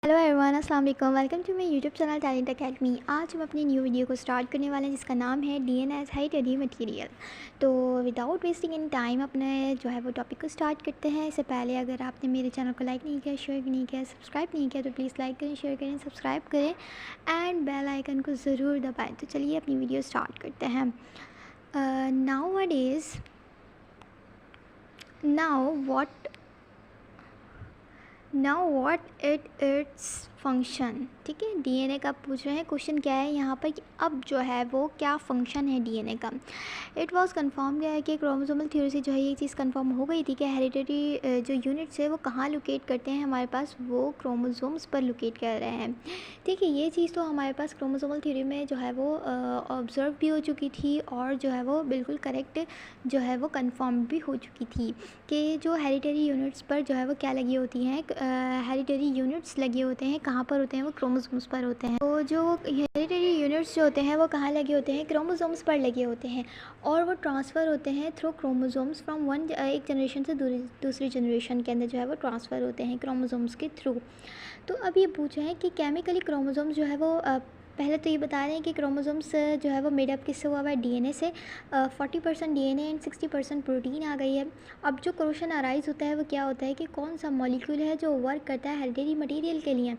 Hello everyone, अस्सलाम वालेकुम। Welcome to my YouTube channel talent academy. आज हम अपनी न्यू वीडियो को स्टार्ट करने वाले हैं जिसका नाम है डीएनए एज हेरिडिटरी मटेरियल। तो विदाउट वेस्टिंग एनी टाइम अपने जो है वो टॉपिक को स्टार्ट करते हैं। इससे पहले अगर आपने मेरे चैनल को लाइक नहीं किया, शेयर नहीं किया, सब्सक्राइब नहीं किया तो प्लीज़ लाइक करें, शेयर करें, सब्सक्राइब करें एंड बेल आइकन को ज़रूर दबाएँ। तो चलिए अपनी वीडियो स्टार्ट करते हैं। Now what its function. ठीक है, डीएनए का पूछ रहे हैं। क्वेश्चन क्या है यहाँ पर कि अब जो है वो क्या फंक्शन है डीएनए का। इट वाज कंफर्म किया है कि क्रोमोसोमल थ्योरी से जो है ये चीज़ कंफर्म हो गई थी कि हेरिडिटरी जो यूनिट्स है वो कहाँ लोकेट करते हैं हमारे पास, वो क्रोमोसोम्स पर लोकेट कर रहे हैं। ठीक है, ये चीज़ तो हमारे पास क्रोमोसोमल थ्योरी में जो है वो ऑब्ज़र्व भी हो चुकी थी और जो है वो बिल्कुल करेक्ट जो है वो कंफर्म भी हो चुकी थी कि जो हेरिडिटरी यूनिट्स पर जो है वो क्या लगी होती हैं, हेरिडिटरी यूनिट्स लगे होते हैं। कहाँ पर होते हैं? वो क्रोमोसोम्स पर होते हैं। तो जो हेरिडिटरी यूनिट्स जो होते हैं वो कहाँ लगे होते हैं? क्रोमोसोम्स पर लगे होते हैं और वो ट्रांसफ़र होते हैं थ्रू क्रोमोसोम्स फ्रॉम एक जनरेशन से दूसरी जनरेशन के अंदर जो है वो ट्रांसफ़र होते हैं क्रोमोसोम्स के थ्रू। तो अब ये पूछा है कि केमिकली क्रोमोसोम्स जो है वो पहले तो ये बता रहे हैं कि क्रोमोसोम्स जो है वो मेडअप किससे हुआ हुआ है? डीएनए से। 40% डीएनए एंड 60% प्रोटीन आ गई है। अब जो क्वेश्चन अराइज होता है वो क्या होता है कि कौन सा मॉलिक्यूल है जो वर्क करता है हेरिडिटरी मटेरियल के लिए।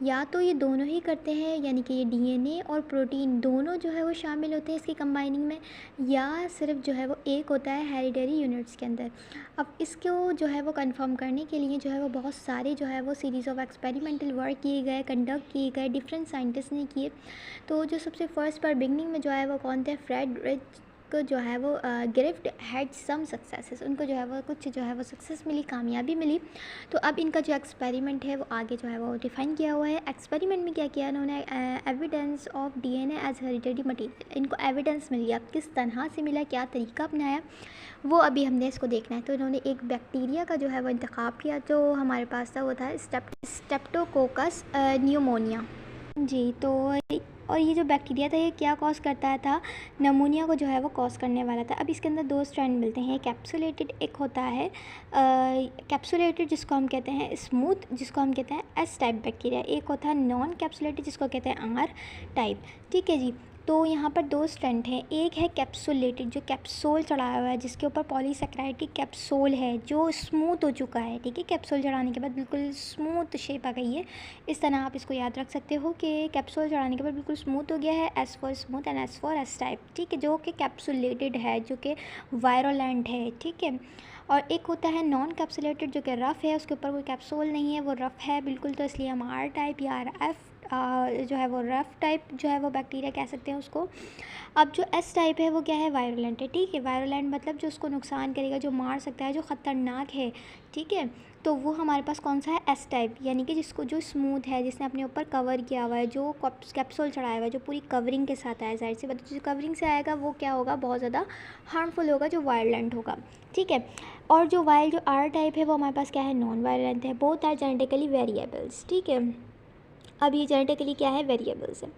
या तो ये दोनों ही करते हैं, यानी कि ये डीएनए और प्रोटीन दोनों जो है वो शामिल होते हैं इसकी कंबाइनिंग में, या सिर्फ जो है वो एक होता है हेरिडिटरी यूनिट्स के अंदर। अब इसको जो है वो कंफर्म करने के लिए जो है वो बहुत सारे जो है वो सीरीज़ ऑफ एक्सपेरिमेंटल वर्क किए गए, कंडक्ट किए गए, डिफरेंट साइंटिस्ट ने किए। तो जो सबसे फर्स्ट पर बिगनिंग में जो है वो कौन थे? फ्रेडरिक को जो है वो ग्रिफ्ट हैड सम सक्सेसेस, उनको जो है वो कुछ जो है वो सक्सेस मिली, कामयाबी मिली। तो अब इनका जो एक्सपेरिमेंट है वो आगे जो है वो डिफ़ाइन किया हुआ है। एक्सपेरिमेंट में क्या किया इन्होंने? Evidence of DNA as hereditary material, इनको एविडेंस मिल गया। किस तरह से मिला, क्या तरीका अपनाया, वो अभी हमने इसको देखना है। तो इन्होंने एक बैक्टीरिया का जो है वो इंतखाब किया जो हमारे पास था, वो था स्टेप्टोकोकस न्यूमोनिया। जी, तो और ये जो बैक्टीरिया था ये क्या कॉज करता था? नमूनिया को जो है वो कॉज करने वाला था। अब इसके अंदर दो स्ट्रैंड मिलते हैं, कैप्सुलेटेड एक होता है कैप्सुलेटेड जिसको हम कहते हैं स्मूथ, जिसको हम कहते हैं एस टाइप बैक्टीरिया, एक होता है नॉन कैप्सुलेटेड जिसको कहते हैं आर टाइप। ठीक है जी, तो यहाँ पर दो स्ट्रैंड हैं। एक है कैप्सुलेटेड जो कैप्सूल चढ़ाया हुआ है, जिसके ऊपर पॉलीसेकेराइड की कैप्सूल है जो स्मूथ हो चुका है। ठीक है, कैप्सूल चढ़ाने के बाद बिल्कुल स्मूथ शेप आ गई है। इस तरह आप इसको याद रख सकते हो कि कैप्सूल चढ़ाने के बाद बिल्कुल स्मूथ हो गया है। S for smooth and S for S type. ठीक है, जो कि कैप्सुलेटेड है, जो कि वायरोलेंट है। ठीक है, और एक होता है नॉन कैप्सुलेटेड जो कि रफ़ है, उसके ऊपर कोई कैप्सूल नहीं है, वो रफ़ है बिल्कुल। तो इसलिए हम आर टाइप या एफ जो है वो रफ़ टाइप जो है वो बैक्टीरिया कह सकते हैं उसको। अब जो एस टाइप है वो क्या है? वायरोलेंट है। ठीक है, वायरोलेंट मतलब जो उसको नुकसान करेगा, जो मार सकता है, जो ख़तरनाक है। ठीक है, तो वो हमारे पास कौन सा है? एस टाइप, यानी कि जिसको जो स्मूथ है, जिसने अपने ऊपर कवर किया हुआ है, जो कैप्सूल चढ़ाया हुआ है, जो पूरी कवरिंग के साथ आया। जाहिर सी बात है जो कवरिंग से आएगा वो क्या होगा? बहुत ज़्यादा हार्मफुल होगा, जो वायरोलेंट होगा। ठीक है, और जो आर टाइप है वो हमारे पास क्या है? नॉन वायरोलेंट है। Both are genetically variables. ठीक है, अब ये जेनेटिकली क्या है? वेरिएबल्स है।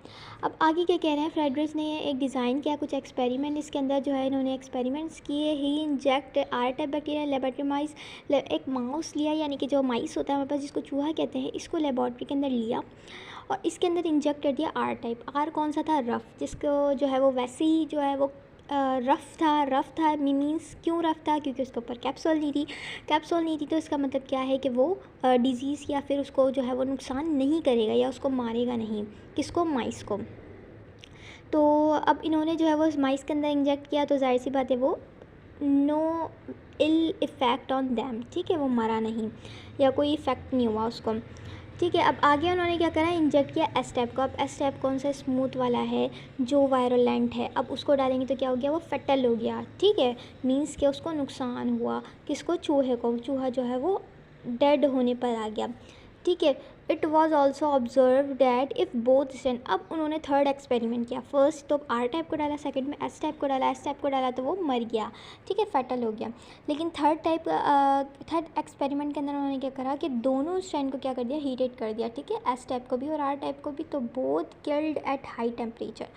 अब आगे क्या कह रहे हैं? फ्रेडरिक्स ने एक डिज़ाइन किया, कुछ एक्सपेरिमेंट इसके अंदर जो है इन्होंने एक्सपेरिमेंट्स किए। He inject R type bacteria laboratory mice, एक माउस लिया, यानी कि जो माइस होता है हमारे पास जिसको चूहा कहते हैं, इसको लेबोरेटरी के अंदर लिया और इसके अंदर इंजेक्ट कर दिया आर टाइप। आर कौन सा था? रफ़, जिसको जो है वो वैसे ही जो है वो रफ़ था मीन्स क्यों रफ़ था? क्योंकि उसके ऊपर कैप्सूल नहीं थी। तो इसका मतलब क्या है कि वो डिज़ीज़ या फिर उसको जो है वो नुकसान नहीं करेगा या उसको मारेगा नहीं। किसको? माइस को। तो अब इन्होंने जो है वो माइस के अंदर इंजेक्ट किया, तो जाहिर सी बात है वो no ill effect on them. ठीक है, वो मरा नहीं या कोई इफ़ेक्ट नहीं हुआ उसको। ठीक है, अब आगे उन्होंने क्या करा? इंजेक्ट किया एस टाइप को। अब एस टाइप कौन सा? स्मूथ वाला है जो वायरोलेंट है। अब उसको डालेंगे तो क्या हो गया? वो फेटल हो गया। ठीक है, मीन्स कि उसको नुकसान हुआ। किसको? चूहे को। चूहा जो है वो डेड होने पर आ गया। ठीक है, it was also observe that if both stand. अब उन्होंने थर्ड एक्सपेरिमेंट किया। फर्स्ट तो आर टाइप को डाला, सेकंड में एस टाइप को डाला। एस टाइप को डाला तो वो मर गया। ठीक है, फेटल हो गया। लेकिन थर्ड एक्सपेरिमेंट के अंदर उन्होंने क्या करा कि दोनों स्ट्रैंड को क्या कर दिया? हीटेड कर दिया। ठीक है, एस टाइप को भी और आर टाइप को भी। तो both killed at high temperature,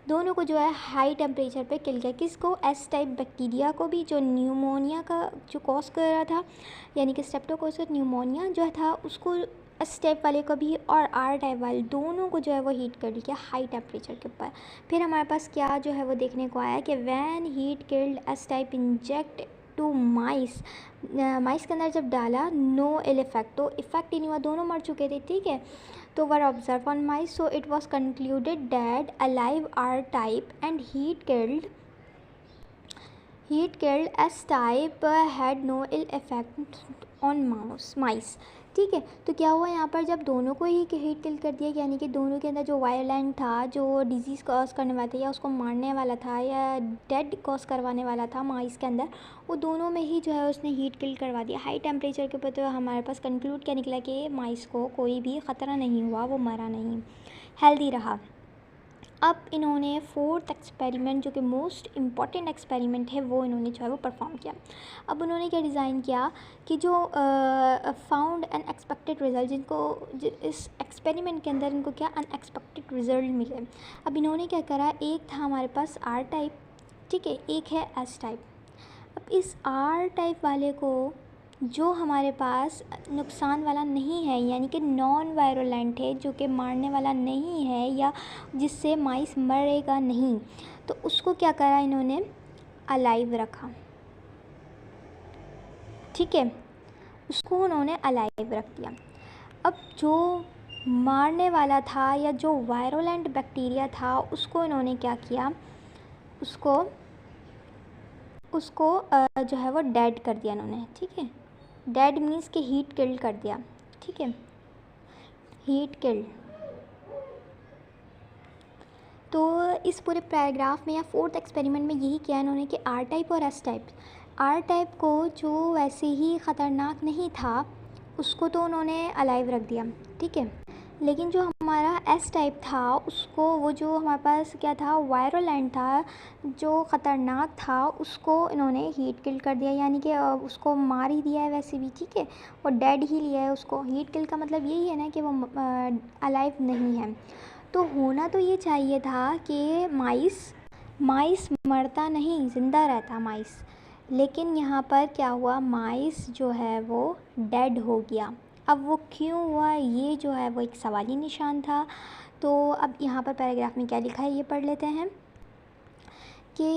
दोनों को जो है हाई टेम्परेचर पे किल किया। किसको? एस टाइप बैक्टीरिया को भी, जो न्यूमोनिया का जो कॉज कर रहा था, यानी कि स्ट्रेप्टोकोकस न्यूमोनिया जो था उसको एस टाइप वाले को भी और आर टाइप वाले दोनों को जो है वो हीट कर लिया हाई टेम्परेचर के ऊपर। फिर हमारे पास क्या जो है वो देखने को आया कि when heat killed S type inject to mice, mice के अंदर जब डाला नो इल इफेक्ट, तो इफेक्ट ही नहीं हुआ, दोनों मर चुके थे, ठीक है। तो were observe on mice, so it was concluded that alive R type and heat killed S type had no ill effect on mice, ठीक है। तो क्या हुआ यहाँ पर, जब दोनों को ही हीट किल कर दिया, यानी कि दोनों के अंदर जो वायलेंट था, जो डिजीज़ कॉज करने वाला था या उसको मारने वाला था या डेड कॉज करवाने वाला था माइस के अंदर, वो दोनों में ही जो है उसने हीट किल करवा दिया हाई टेम्परेचर के ऊपर। तो हमारे पास कंक्लूड क्या निकला कि माइस को कोई भी ख़तरा नहीं हुआ, वो मरा नहीं, हेल्दी रहा। अब इन्होंने फोर्थ एक्सपेरिमेंट, जो कि मोस्ट इम्पॉर्टेंट एक्सपेरिमेंट है, वो इन्होंने जो है वो परफॉर्म किया। अब उन्होंने क्या डिज़ाइन किया कि जो फाउंड अनएक्सपेक्टेड रिज़ल्ट, जिनको इस एक्सपेरिमेंट के अंदर इनको क्या अनएक्सपेक्टेड रिज़ल्ट मिले। अब इन्होंने क्या करा, एक था हमारे पास आर टाइप, ठीक है, एक है एस टाइप। अब इस आर टाइप वाले को जो हमारे पास नुकसान वाला नहीं है, यानी कि नॉन वायरोलेंट है, जो कि मारने वाला नहीं है या जिससे माइस मरेगा नहीं, तो उसको क्या करा इन्होंने, अलाइव रखा, ठीक है, उसको उन्होंने अलाइव रख दिया। अब जो मारने वाला था या जो वायरोलेंट बैक्टीरिया था, उसको इन्होंने क्या किया, उसको जो है वो डेड कर दिया इन्होंने, ठीक है। डेड मीन्स कि हीट किल्ड कर दिया, ठीक है, हीट किल्ड। तो इस पूरे पैराग्राफ में या फोर्थ एक्सपेरिमेंट में यही किया इन्होंने कि आर टाइप और एस टाइप, आर टाइप को जो वैसे ही ख़तरनाक नहीं था उसको तो उन्होंने अलाइव रख दिया, ठीक है, लेकिन जो हमारा एस टाइप था उसको, वो जो हमारे पास क्या था, वायरोलेंट था, जो ख़तरनाक था, उसको इन्होंने हीट किल कर दिया, यानी कि उसको मार ही दिया है वैसे भी, ठीक है, वो डेड ही लिया है उसको। हीट किल का मतलब यही है ना कि वो अलाइव नहीं है। तो होना तो ये चाहिए था कि माइस मरता नहीं, ज़िंदा रहता माइस, लेकिन यहाँ पर क्या हुआ, माइस जो है वो डेड हो गया। अब वो क्यों हुआ, ये जो है वो एक सवाली निशान था। तो अब यहाँ पर पैराग्राफ में क्या लिखा है ये पढ़ लेते हैं कि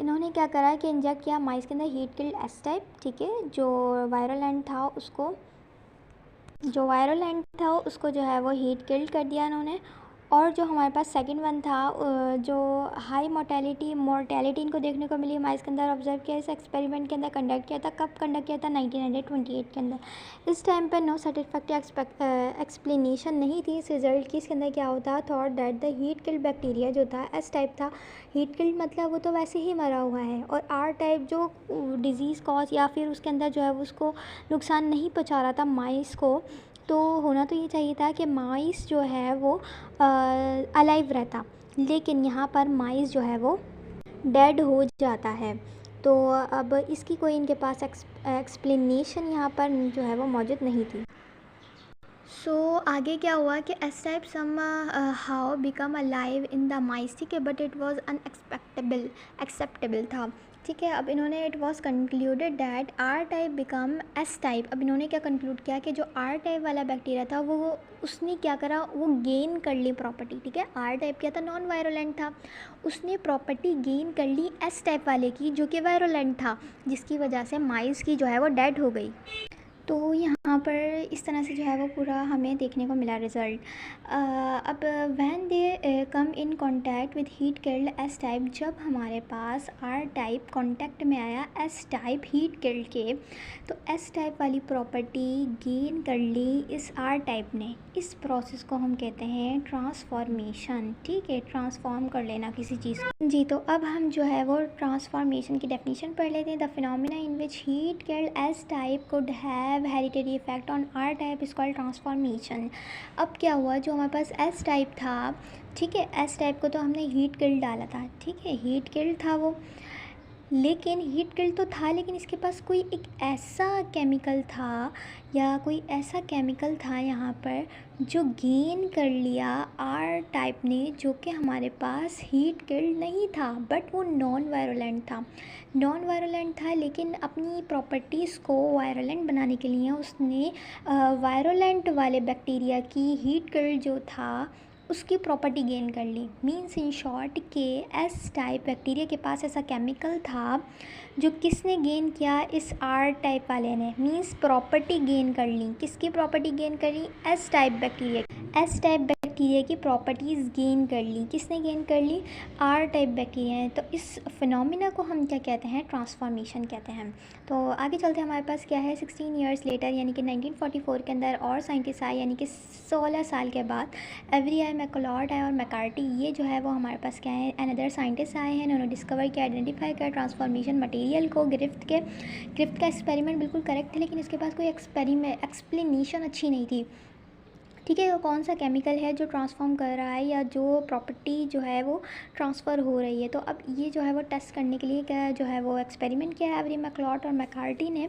इन्होंने क्या करा कि इंजेक्ट किया माइस के अंदर हीट किल्ड एस टाइप, ठीक है, जो वायरोलेंट था उसको जो है वो हीट किल्ड कर दिया इन्होंने। और जो हमारे पास सेकंड वन था, जो हाई मोर्टेलिटी इनको देखने को मिली माइस के अंदर, ऑब्जर्व किया इस एक्सपेरिमेंट के अंदर, कंडक्ट किया था, कब कंडक्ट किया था, 1928 के अंदर। इस टाइम पर नो सेटिस्फैक्टरी एक्सप्लेनेशन नहीं थी इस रिज़ल्ट की। इसके अंदर क्या होता, thought that the heat killed bacteria जो था एस टाइप था, हीट किल्ड मतलब वो तो वैसे ही मरा हुआ है, और आर टाइप जो डिज़ीज़ कॉज या फिर उसके अंदर जो है उसको नुकसान नहीं पहुँचा रहा था माइस को, तो होना तो ये चाहिए था कि माइस जो है वो अलाइव रहता, लेकिन यहाँ पर माइस जो है वो डेड हो जाता है। तो अब इसकी कोई इनके पास एक्सप्लेनेशन यहाँ पर जो है वो मौजूद नहीं थी। आगे क्या हुआ कि S type somehow become alive in the mice, ठीक है, बट इट वाज एक्सेप्टेबल था, ठीक है। अब इन्होंने it was concluded that R type become S type. अब इन्होंने क्या कंक्लूड किया कि जो आर टाइप वाला बैक्टीरिया था वो उसने क्या करा, वो गेन कर ली प्रॉपर्टी, ठीक है। आर टाइप क्या था, नॉन वायरोलेंट था, उसने प्रॉपर्टी गेन कर ली एस टाइप वाले की जो कि वायरोलेंट था, जिसकी वजह से माइस की जो है वो डेड हो गई। तो यहाँ पर इस तरह से जो है वो पूरा हमें देखने को मिला रिज़ल्ट। अब when they come in contact with heat killed S type, जब हमारे पास आर टाइप कांटेक्ट में आया एस टाइप हीट किल्ड के, तो एस टाइप वाली प्रॉपर्टी गेन कर ली इस आर टाइप ने। इस प्रोसेस को हम कहते हैं ट्रांसफॉर्मेशन, ठीक है, ट्रांसफॉर्म कर लेना किसी चीज़ को जी। तो अब हम जो है वो ट्रांसफॉर्मेशन की डेफिनेशन पढ़ लेते हैं। The phenomena in which heat killed S type could have hereditary effect on R type is called transformation. अब क्या हुआ, जो हमारे पास एस टाइप था, ठीक है, एस टाइप को तो हमने हीट किल्ड डाला था, ठीक है, हीट किल्ड था वो, लेकिन हीट किल्ड तो था, लेकिन इसके पास कोई एक ऐसा केमिकल था या कोई ऐसा केमिकल था यहाँ पर जो गेन कर लिया आर टाइप ने, जो कि हमारे पास हीट किल्ड नहीं था, बट वो नॉन वायरोलेंट था। नॉन वायरोलेंट था, लेकिन अपनी प्रॉपर्टीज़ को वायरोलेंट बनाने के लिए उसने वायरोलेंट वाले बैक्टीरिया की हीट किल्ड जो था उसकी प्रॉपर्टी गेन कर ली। मीन्स इन शॉर्ट के एस टाइप बैक्टीरिया के पास ऐसा केमिकल था जो किसने गेन किया, इस आर टाइप वाले ने। मीन्स प्रॉपर्टी गेन कर ली। किसकी प्रॉपर्टी गेन कर ली? S type bacteria. S type bacteria की प्रॉपर्टीज़ गेन कर ली। किसने गेन कर ली? आर टाइप बैक्टीरिया है। तो इस फिनोमिना को हम क्या कहते हैं? ट्रांसफॉर्मेशन कहते हैं। तो आगे चलते हमारे पास क्या है, 16 ईयर्स लेटर यानी कि 1944 के अंदर और साइंटिस्ट आए, यानी कि 16 साल के बाद एवरी आई, मैकलॉड आए और मैकार्टी, ये जो है वो हमारे पास क्या है, अनदर साइंटिस्ट आए हैं। इन्होंने डिस्कवर किया, आइडेंटिफाई किया ट्रांसफॉर्मेशन मटेरियल को। ग्रिफ्थ का एक्सपेरिमेंट बिल्कुल करेक्ट था, लेकिन इसके पास कोई एक्सप्लेनेशन अच्छी नहीं थी। ठीक है, वो कौन सा केमिकल है जो ट्रांसफॉर्म कर रहा है या जो प्रॉपर्टी जो है वो ट्रांसफ़र हो रही है। तो अब ये जो है वो टेस्ट करने के लिए क्या जो है वो एक्सपेरिमेंट किया है एवरी मैकलॉट और मैकार्टी ने।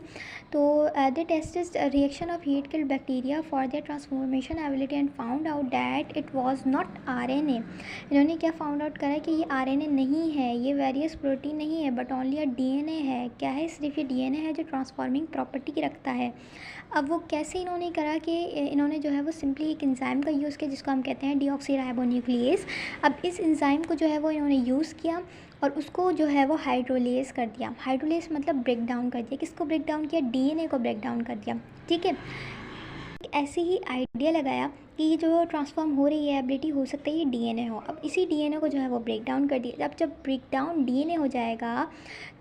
तो they tested reaction of heat killed bacteria for their transformation ability and found out that it was not RNA. इन्होंने क्या फाउंड आउट करा कि ये आरएनए नहीं है, ये वेरियस प्रोटीन नहीं है, बट ओनली अ डीएनए है। क्या है? सिर्फ ये डीएनए है जो ट्रांसफॉर्मिंग प्रॉपर्टी रखता है। अब वो कैसे इन्होंने करा कि इन्होंने जो है वो सिंपली एक एंजाइम का यूज़ किया जिसको हम कहते हैं डीऑक्सीराइबोन्यूक्लियेज। अब इस एंजाइम को जो है वो इन्होंने यूज़ किया और उसको जो है वो हाइड्रोलेस कर दिया। हाइड्रोलेस मतलब ब्रेक डाउन कर दिया। किसको ब्रेक डाउन किया? डीएनए को ब्रेक डाउन कर दिया। ठीक है, ऐसे ही आइडिया लगाया कि ये जो ट्रांसफॉर्म हो रही है एबिलिटी, हो सकता है ये डीएनए हो। अब इसी डीएनए को जो है वो ब्रेक डाउन कर दिया। अब जब ब्रेक डाउन डीएनए हो जाएगा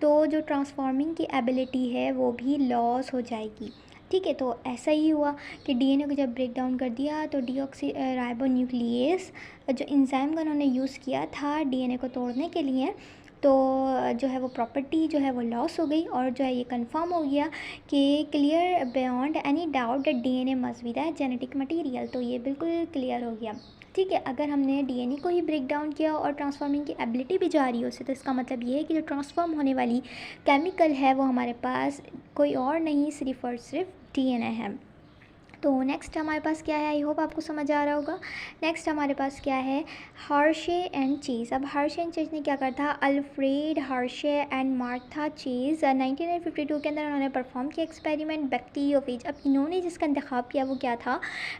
तो जो ट्रांसफॉर्मिंग की एबिलिटी है वो भी लॉस हो जाएगी। ठीक है, तो ऐसा ही हुआ कि डीएनए को जब ब्रेक डाउन कर दिया तो डीऑक्सी राइबोन्यूक्लियेज जो एंजाइम का उन्होंने यूज़ किया था डीएनए को तोड़ने के लिए, तो जो है वो प्रॉपर्टी जो है वो लॉस हो गई और जो है ये कंफर्म हो गया कि clear beyond any doubt that DNA must be the genetic material. तो ये बिल्कुल क्लियर हो गया। ठीक है, अगर हमने डीएनए को ही ब्रेक डाउन किया और ट्रांसफॉर्मिंग की एबिलिटी भी जा रही है उससे, तो इसका मतलब ये है कि जो ट्रांसफॉर्म होने वाली केमिकल है वो हमारे पास कोई और नहीं, सिर्फ और सिर्फ डीएनए है। तो नेक्स्ट हमारे पास क्या है, आई होप आपको समझ आ रहा होगा। नेक्स्ट हमारे पास क्या है, हर्शे एंड चेज़। अब हर्शे एंड चेज़ ने क्या करा था, Alfred Hershey and Martha Chase 1952 के अंदर उन्होंने परफॉर्म किया एक्सपेरिमेंट बैक्टीरियोफेज। अब इन्होंने जिसका इंतखाब किया वो क्या था,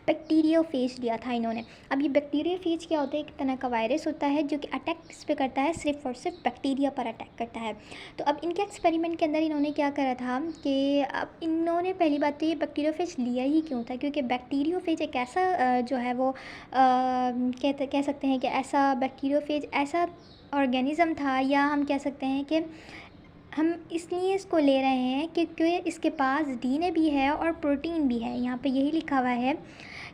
बैक्टीरियोफेज लिया था इन्होंने। अब ये बैक्टीरियोफेज क्या होता है, एक तरह का वायरस होता है जो कि अटैक किस पे करता है, सिर्फ और सिर्फ बैक्टीरिया पर अटैक करता है। तो अब इनके एक्सपेरिमेंट के अंदर इन्होंने क्या करा था कि अब इन्होंने पहली बात तो ये बैक्टीरियोफेज लिया ही क्यों था, क्योंकि बैक्टीरियोफेज एक ऐसा जो है वो कह सकते हैं कि ऐसा बैक्टीरियोफेज ऐसा ऑर्गेनिज़म था, या हम कह सकते हैं कि हम इसलिए इसको ले रहे हैं क्योंकि इसके पास डीएनए भी है और प्रोटीन भी है। यहाँ पे यही लिखा हुआ है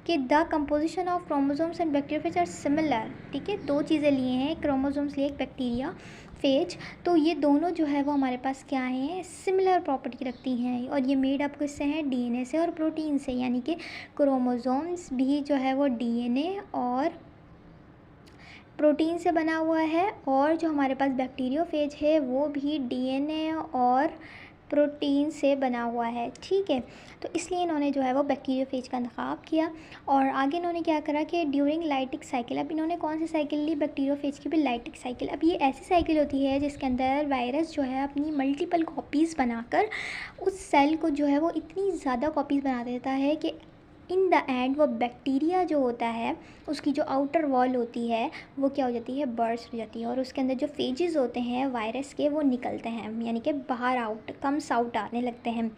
कि the composition of chromosomes and bacteriophage are similar. ठीक है, दो चीज़ें लिए हैं, क्रोमोसोम्स लिए, एक बैक्टीरिया फेज, तो ये दोनों जो है वो हमारे पास क्या हैं, सिमिलर प्रॉपर्टी रखती हैं। और ये मेड अप किससे हैं, डीएनए से और प्रोटीन से, यानी कि क्रोमोसोम्स भी जो है वो डीएनए और प्रोटीन से बना हुआ है, और जो हमारे पास बैक्टीरियोफेज है वो भी डीएनए और प्रोटीन से बना हुआ है। ठीक है, तो इसलिए इन्होंने जो है वो बैक्टीरियोफेज का इंतखाब किया। और आगे इन्होंने क्या करा कि ड्यूरिंग लाइटिक साइकिल, अब इन्होंने कौन सी साइकिल ली, बैक्टीरियोफेज की भी लाइटिक साइकिल। अब ये ऐसी साइकिल होती है जिसके अंदर वायरस जो है अपनी मल्टीपल कॉपीज़ बनाकर उस सेल को जो है वो इतनी ज़्यादा कॉपीज़ बना देता है कि इन द एंड वो बैक्टीरिया जो होता है उसकी जो आउटर वॉल होती है वो क्या हो जाती है, बर्स्ट हो जाती है, और उसके अंदर जो फेजेस होते हैं वायरस के वो निकलते हैं, यानी कि बाहर कम्स आउट आने लगते हैं।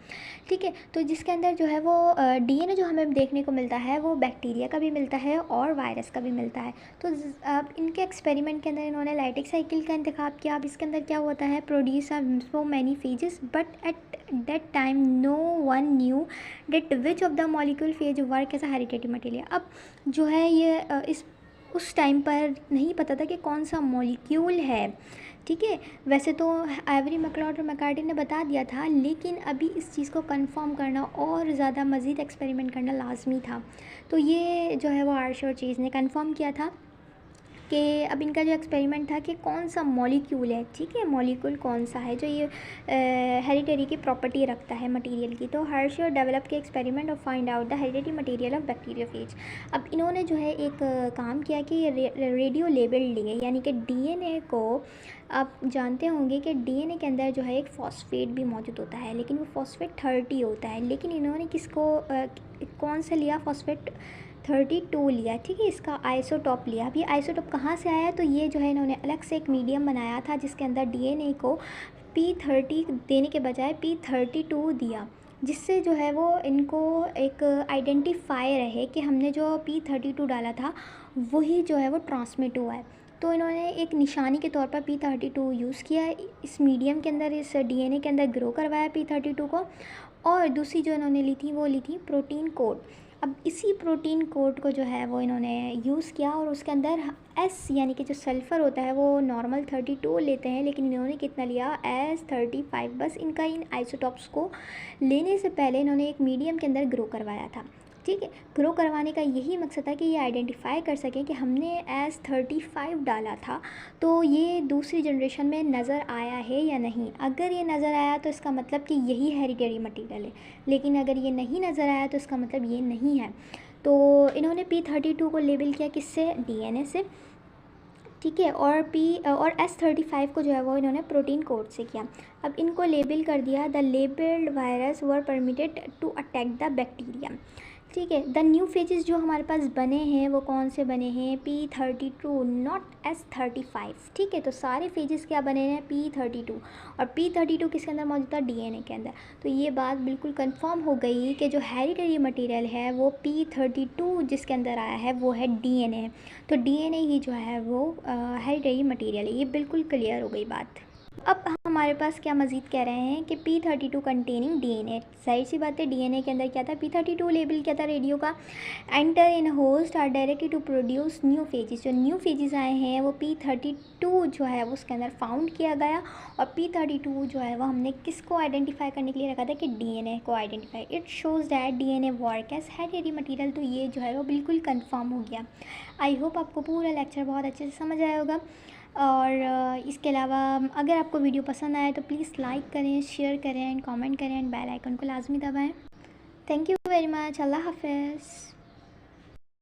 ठीक है, तो जिसके अंदर जो है वो डीएनए जो हमें देखने को मिलता है वो बैक्टीरिया का भी मिलता है और वायरस का भी मिलता है। तो अब इनके एक्सपेरिमेंट के अंदर इन्होंने लाइटिक साइकिल का इंतखाब किया। अब इसके अंदर क्या होता है, produce so many phages, but at that time no one knew that which of the molecule phage work as a hereditary material. अब जो है ये इस उस टाइम पर नहीं पता था कि कौन सा मॉलिक्यूल है। ठीक है, वैसे तो एवरी मैकलॉड और मैकार्टी ने बता दिया था, लेकिन अभी इस चीज़ को कंफर्म करना और ज़्यादा मज़ीद एक्सपेरिमेंट करना लाजमी था। तो ये जो है वो हर्शे और चेज़ ने कंफर्म किया था। कि अब इनका जो एक्सपेरिमेंट था कि कौन सा मॉलिक्यूल है, ठीक है, मॉलिक्यूल कौन सा है जो ये हेरिडिटरी की प्रॉपर्टी रखता है मटेरियल की। तो हर्शर डेवलप के एक्सपेरिमेंट और find out the hereditary material of bacteriophage. अब इन्होंने जो है एक काम किया कि रेडियो लेबल लिए, यानी कि डीएनए को, आप जानते होंगे कि डीएनए के अंदर जो है एक फॉस्फेट भी मौजूद होता है, लेकिन वो फॉस्फेट 30 होता है, लेकिन इन्होंने किसको कौन सा लिया, फॉस्फेट 32 लिया, ठीक है, इसका आइसोटॉप लिया। अभी आइसोटॉप कहाँ से आया, तो ये जो है इन्होंने अलग से एक मीडियम बनाया था जिसके अंदर डीएनए को P30 देने के बजाय P32 दिया, जिससे जो है वो इनको एक आइडेंटिफाई रहे कि हमने जो P32 डाला था वही जो है वो ट्रांसमिट हुआ है। तो इन्होंने एक निशानी के तौर पर P32 यूज़ किया, इस मीडियम के अंदर, इस डीएनए के अंदर ग्रो करवाया P32 को। और दूसरी जो इन्होंने ली थी वो ली थी प्रोटीन कोड। अब इसी प्रोटीन कोड को जो है वो इन्होंने यूज़ किया और उसके अंदर एस यानी कि जो सल्फ़र होता है वो नॉर्मल 32 लेते हैं, लेकिन इन्होंने कितना लिया, S35। बस इनका इन आइसोटॉप्स को लेने से पहले इन्होंने एक मीडियम के अंदर ग्रो करवाया था, ठीक है। ग्रो करवाने का यही मकसद था कि ये आइडेंटिफाई कर सकें कि हमने S35 डाला था तो ये दूसरी जनरेशन में नज़र आया है या नहीं। अगर ये नज़र आया तो इसका मतलब कि यही हेरिडिटरी मटेरियल है, लेकिन अगर ये नहीं नज़र आया तो इसका मतलब ये नहीं है। तो इन्होंने P32 को लेबल किया किससे, डीएनए से, ठीक है, और S35 को जो है वो इन्होंने प्रोटीन कोड से किया। अब इनको लेबल कर दिया, the labelled virus were permitted to attack the bacteria, ठीक है। द न्यू फेजेस जो हमारे पास बने हैं वो कौन से बने हैं, P32 नॉट S35, ठीक है। तो सारे फेजेस क्या बने हैं, P32, और P32 किसके अंदर मौजूद था, डीएनए के अंदर। तो ये बात बिल्कुल कंफर्म हो गई कि जो हेरिडिटरी मटेरियल है वो P32 जिसके अंदर आया है वो है डीएनए है। तो डीएनए ही जो है वो हेरिडिटरी मटेरियल है, ये बिल्कुल क्लियर हो गई बात। अब हमारे पास क्या मज़ीद कह रहे हैं कि P32 कंटेनिंग डीएनए, जाहिर सी बात है डीएनए के अंदर क्या था, P32 लेबल क्या था रेडियो का, enter in host are directly to produce new phages. जो न्यू फेजेस आए हैं वो P32 जो है वो उसके अंदर फाउंड किया गया, और P32 जो है वो हमने किसको आइडेंटिफाई करने के लिए रखा था, कि डीएनए को identify. It shows that DNA work as hereditary material. तो ये जो है वो बिल्कुल कन्फर्म हो गया। आई होप आपको पूरा लेक्चर बहुत अच्छे से समझ आया होगा। और इसके अलावा अगर आपको वीडियो पसंद आए तो प्लीज़ लाइक करें, शेयर करें एंड कमेंट करें एंड बेल आइकन को लाजमी दबाएं। Thank you very much. अल्लाह हाफ़िज़।